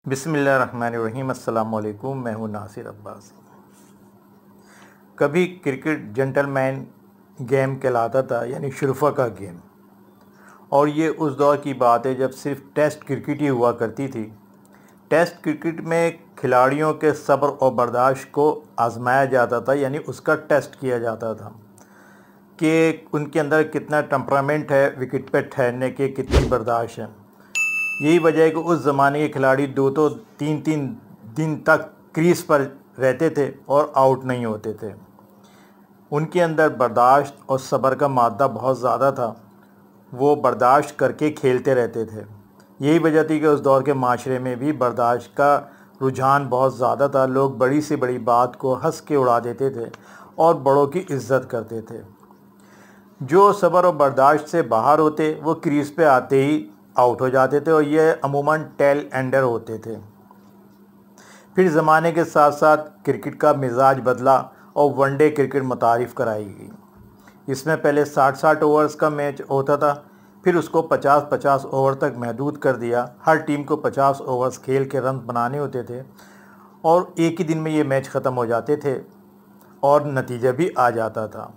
बिस्मिल्लाहिर्रहमानिर्रहीम। अस्सलाम वालेकुम। मैं हूँ नासिर अब्बास। कभी क्रिकेट जेंटलमैन गेम कहलाता था, यानी शुरफा का गेम। और ये उस दौर की बात है जब सिर्फ टेस्ट क्रिकेट ही हुआ करती थी। टेस्ट क्रिकेट में खिलाड़ियों के सब्र और बर्दाश्त को आजमाया जाता था, यानी उसका टेस्ट किया जाता था कि उनके अंदर कितना टेम्परामेंट है, विकेट पे ठहरने के कितनी बर्दाश्त है। यही वजह है कि उस ज़माने के खिलाड़ी दो तो तीन तीन दिन तक क्रीज पर रहते थे और आउट नहीं होते थे। उनके अंदर बर्दाश्त और सब्र का मादा बहुत ज़्यादा था। वो बर्दाश्त करके खेलते रहते थे। यही वजह थी कि उस दौर के माशरे में भी बर्दाश्त का रुझान बहुत ज़्यादा था। लोग बड़ी से बड़ी बात को हंस के उड़ा देते थे और बड़ों की इज्जत करते थे। जो सब्र और बर्दाश्त से बाहर होते वो क्रीज पे आते ही आउट हो जाते थे और ये अमूमन टेल एंडर होते थे। फिर ज़माने के साथ साथ क्रिकेट का मिजाज बदला और वनडे क्रिकेट मुतारिफ़ कराई गई। इसमें पहले 60-60 ओवर्स का मैच होता था, फिर उसको 50-50 ओवर तक महदूद कर दिया। हर टीम को 50 ओवर्स खेल के रन बनाने होते थे और एक ही दिन में ये मैच ख़त्म हो जाते थे और नतीजा भी आ जाता था।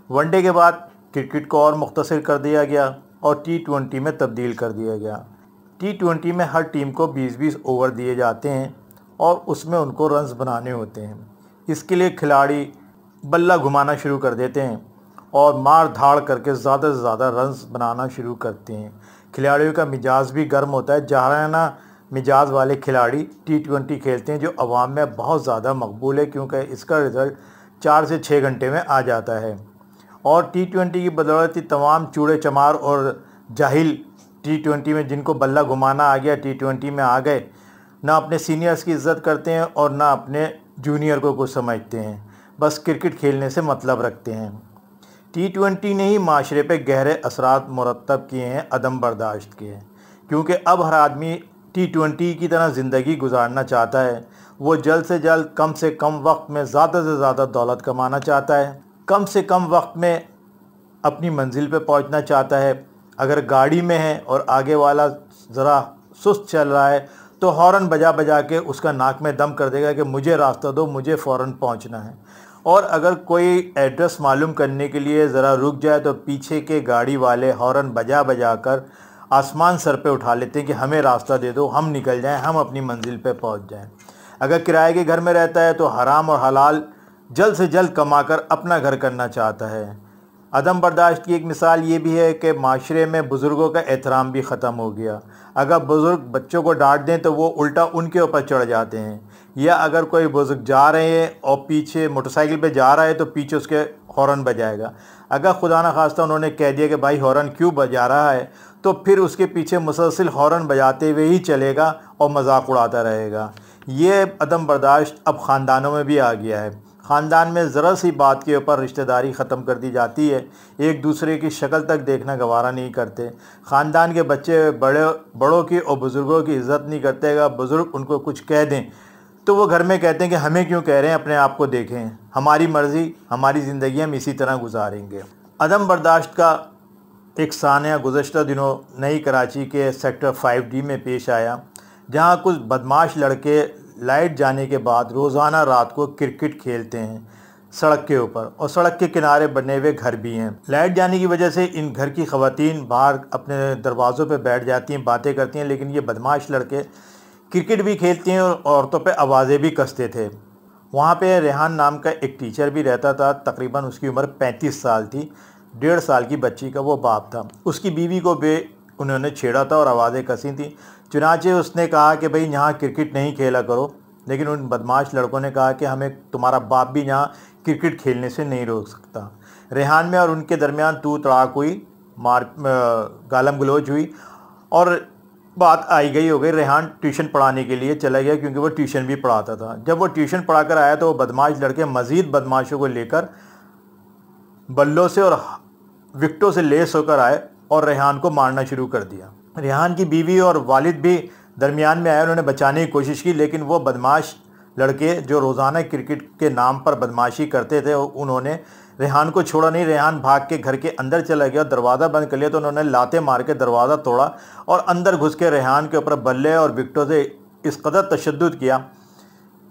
वनडे के बाद क्रिकेट को और मुख्तसर कर दिया गया और T20 में तब्दील कर दिया गया। T20 में हर टीम को 20-20 ओवर दिए जाते हैं और उसमें उनको रन्स बनाने होते हैं। इसके लिए खिलाड़ी बल्ला घुमाना शुरू कर देते हैं और मार धाड़ करके ज़्यादा से ज़्यादा रन्स बनाना शुरू करते हैं। खिलाड़ियों का मिजाज भी गर्म होता है। जाराना मिजाज वाले खिलाड़ी T20 खेलते हैं, जो अवाम में बहुत ज़्यादा मकबूल है क्योंकि इसका रिज़ल्ट 4 से 6 घंटे में आ जाता है। और T20 की बदौलत तमाम चूड़े चमार और जाहिल T20 में जिनको बल्ला घुमाना आ गया T20 में आ गए, ना अपने सीनियर्स की इज़्ज़त करते हैं और ना अपने जूनियर को कुछ समझते हैं, बस क्रिकेट खेलने से मतलब रखते हैं। T20 ने ही माशरे पे गहरे असरात मुरतब किए हैं अदम बर्दाश्त के, क्योंकि अब हर आदमी T20 की तरह ज़िंदगी गुजारना चाहता है। वो जल्द से जल्द कम से कम वक्त में ज़्यादा से ज़्यादा दौलत कमाना चाहता है, कम से कम वक्त में अपनी मंजिल पे पहुंचना चाहता है। अगर गाड़ी में है और आगे वाला ज़रा सुस्त चल रहा है तो हॉर्न बजा बजा के उसका नाक में दम कर देगा कि मुझे रास्ता दो, मुझे फ़ौरन पहुंचना है। और अगर कोई एड्रेस मालूम करने के लिए ज़रा रुक जाए तो पीछे के गाड़ी वाले हॉर्न बजा बजा कर आसमान सर पे उठा लेते हैं कि हमें रास्ता दे दो, हम निकल जाएं, हम अपनी मंजिल पे पहुंच जाएं। अगर किराए के घर में रहता है तो हराम और हलाल जल्द से जल्द कमाकर अपना घर करना चाहता है। अदम बर्दाश्त की एक मिसाल ये भी है कि माशरे में बुज़ुर्गों का एहतराम भी ख़त्म हो गया। अगर बुज़ुर्ग बच्चों को डांट दें तो वो उल्टा उनके ऊपर चढ़ जाते हैं, या अगर कोई बुज़ुर्ग जा रहे हैं और पीछे मोटरसाइकिल पे जा रहा है तो पीछे उसके हॉर्न बजाएगा। अगर खुदा न खास्ता उन्होंने कह दिया कि भाई हॉर्न क्यों बजा रहा है, तो फिर उसके पीछे मुसलसल हॉर्न बजाते हुए ही चलेगा और मजाक उड़ाता रहेगा। ये अदम बर्दाश्त अब ख़ानदानों में भी आ गया है। ख़ानदान में ज़रा सी बात के ऊपर रिश्तेदारी ख़त्म कर दी जाती है, एक दूसरे की शक्ल तक देखना गवारा नहीं करते। ख़ानदान के बच्चे बड़ों की और बुज़ुर्गों की इज़्ज़त नहीं करते। अगर बुज़ुर्ग उनको कुछ कह दें तो वो घर में कहते हैं कि हमें क्यों कह रहे हैं, अपने आप को देखें, हमारी मर्ज़ी, हमारी ज़िंदगी हम इसी तरह गुजारेंगे। अदम बर्दाश्त का एक सानिया गुज़श्ता दिनों नई कराची के सेक्टर 5D में पेश आया, जहाँ कुछ बदमाश लड़के लाइट जाने के बाद रोज़ाना रात को क्रिकेट खेलते हैं सड़क के ऊपर, और सड़क के किनारे बने हुए घर भी हैं। लाइट जाने की वजह से इन घर की ख़वातीन बाहर अपने दरवाज़ों पे बैठ जाती हैं, बातें करती हैं, लेकिन ये बदमाश लड़के क्रिकेट भी खेलते हैं और औरतों पे आवाज़ें भी कसते थे। वहाँ पे रेहान नाम का एक टीचर भी रहता था, तकरीबन उसकी उम्र 35 साल थी। 1.5 साल की बच्ची का वो बाप था। उसकी बीवी को भी उन्होंने छेड़ा था और आवाज़ें कसी थी। चुनाचे उसने कहा कि भाई यहाँ क्रिकेट नहीं खेला करो, लेकिन उन बदमाश लड़कों ने कहा कि हमें तुम्हारा बाप भी यहाँ क्रिकेट खेलने से नहीं रोक सकता। रेहान में और उनके दरमियान तू तड़ाक हुई, गालम गलोच हुई और बात आई गई हो गई। रेहान ट्यूशन पढ़ाने के लिए चला गया क्योंकि वो ट्यूशन भी पढ़ाता था। जब वो ट्यूशन पढ़ा कर आया तो वो बदमाश लड़के मज़ीद बदमाशों को लेकर बल्लों से और विकटों से लेस होकर आए और रेहान को मारना शुरू कर दिया। रेहान की बीवी और वालिद भी दरमियान में आए, उन्होंने बचाने की कोशिश की, लेकिन वो बदमाश लड़के जो रोज़ाना क्रिकेट के नाम पर बदमाशी करते थे, उन्होंने रेहान को छोड़ा नहीं। रेहान भाग के घर के अंदर चला गया, दरवाज़ा बंद कर लिया तो उन्होंने लाते मार के दरवाज़ा तोड़ा और अंदर घुस के रेहान के ऊपर बल्ले और विकेटों से इस कदर तशद्दुद किया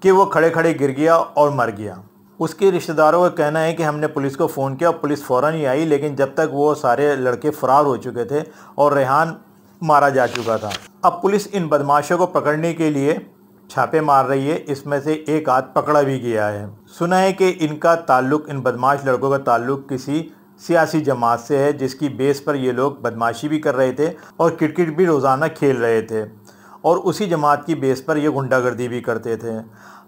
कि वो खड़े खड़े गिर गया और मर गया। उसके रिश्तेदारों का कहना है कि हमने पुलिस को फ़ोन किया और पुलिस फ़ौरन ही आई, लेकिन जब तक वो सारे लड़के फ़रार हो चुके थे और रेहान मारा जा चुका था। अब पुलिस इन बदमाशों को पकड़ने के लिए छापे मार रही है। इसमें से एक आध पकड़ा भी गया है। सुना है कि इनका ताल्लुक़, इन बदमाश लड़कों का ताल्लुक़ किसी सियासी जमात से है, जिसकी बेस पर ये लोग बदमाशी भी कर रहे थे और क्रिकेट भी रोज़ाना खेल रहे थे और उसी जमात की बेस पर ये गुंडागर्दी भी करते थे।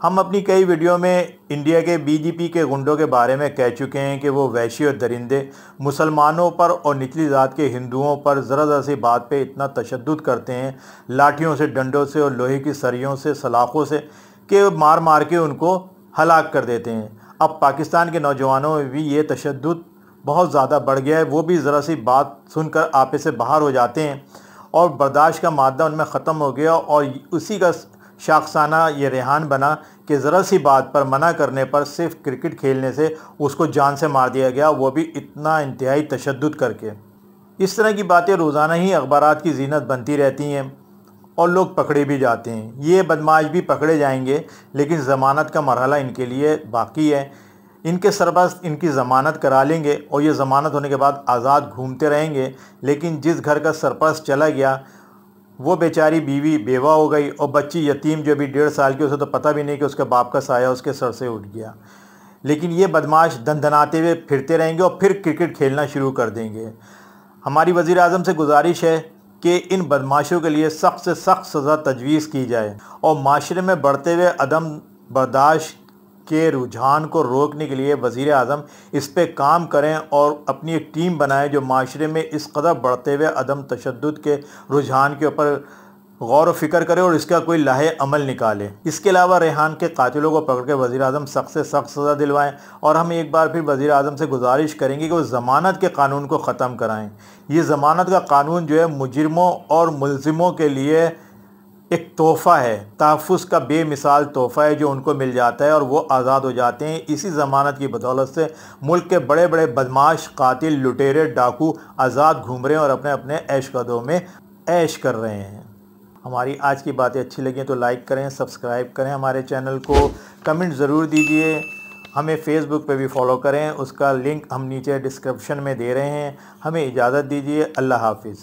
हम अपनी कई वीडियो में इंडिया के बीजेपी के गुंडों के बारे में कह चुके हैं कि वो वहशी और दरिंदे मुसलमानों पर और निचली ज़ात के हिंदुओं पर ज़रा सी बात पे इतना तशद्दुद करते हैं, लाठियों से, डंडों से और लोहे की सरियों से, सलाखों से, कि मार मार के उनको हलाक कर देते हैं। अब पाकिस्तान के नौजवानों में भी ये तशद्दुद बहुत ज़्यादा बढ़ गया है। वो भी ज़रा सी बात सुनकर आपे से बाहर हो जाते हैं और बर्दाश्त का मादा उनमें ख़त्म हो गया और उसी का शाखसाना ये रेहान बना कि ज़रा सी बात पर मना करने पर सिर्फ क्रिकेट खेलने से उसको जान से मार दिया गया, वो भी इतना इंतहाई तशद्दुद करके। इस तरह की बातें रोज़ाना ही अखबारात की ज़ीनत बनती रहती हैं और लोग पकड़े भी जाते हैं। ये बदमाश भी पकड़े जाएंगे, लेकिन ज़मानत का मरहला इनके लिए बाकी है। इनके सरबस्त इनकी ज़मानत करा लेंगे और ये ज़मानत होने के बाद आज़ाद घूमते रहेंगे, लेकिन जिस घर का सरपरस्त चला गया वो बेचारी बीवी बेवा हो गई और बच्ची यतीम जो भी 1.5 साल की, उसे तो पता भी नहीं कि उसके बाप का साया उसके सर से उठ गया। लेकिन ये बदमाश दंदनाते हुए फिरते रहेंगे और फिर क्रिकेट खेलना शुरू कर देंगे। हमारी वज़ीर आज़म से गुजारिश है कि इन बदमाशों के लिए सख्त से सख्त सज़ा तजवीज़ की जाए और माशरे में बढ़ते हुए अदम बर्दाश्त के रुझान को रोकने के लिए वज़ीर आज़म इस पे काम करें और अपनी एक टीम बनाएं जो माशरे में इस कदर बढ़ते हुए अदम तशद्दुद के रुझान के ऊपर गौर व फिक्र करे और इसका कोई लाहे अमल निकाले। इसके अलावा रेहान के कातिलों को पकड़ के वज़ीर आज़म सख्त से सख्त सज़ा दिलवाएं और हम एक बार फिर वज़ीर आज़म से गुजारिश करेंगे कि वो ज़मानत के कानून को ख़त्म कराएँ। ये ज़मानत का कानून जो है मुजरिमों और मुलजिमों के लिए एक तोहफ़ा है, तहफ़्फ़ुज़ का बेमिसाल तोहफ़ा है जो उनको मिल जाता है और वो आज़ाद हो जाते हैं। इसी ज़मानत की बदौलत से मुल्क के बड़े बड़े बदमाश, कातिल, लुटेरे, डाकू आज़ाद घूम रहे हैं और अपने अपने ऐश-कदों में ऐश कर रहे हैं। हमारी आज की बातें अच्छी लगी तो लाइक करें, सब्सक्राइब करें हमारे चैनल को, कमेंट ज़रूर दीजिए। हमें फ़ेसबुक पे भी फॉलो करें, उसका लिंक हम नीचे डिस्क्रिप्शन में दे रहे हैं। हमें इजाज़त दीजिए। अल्लाह हाफ़िज़।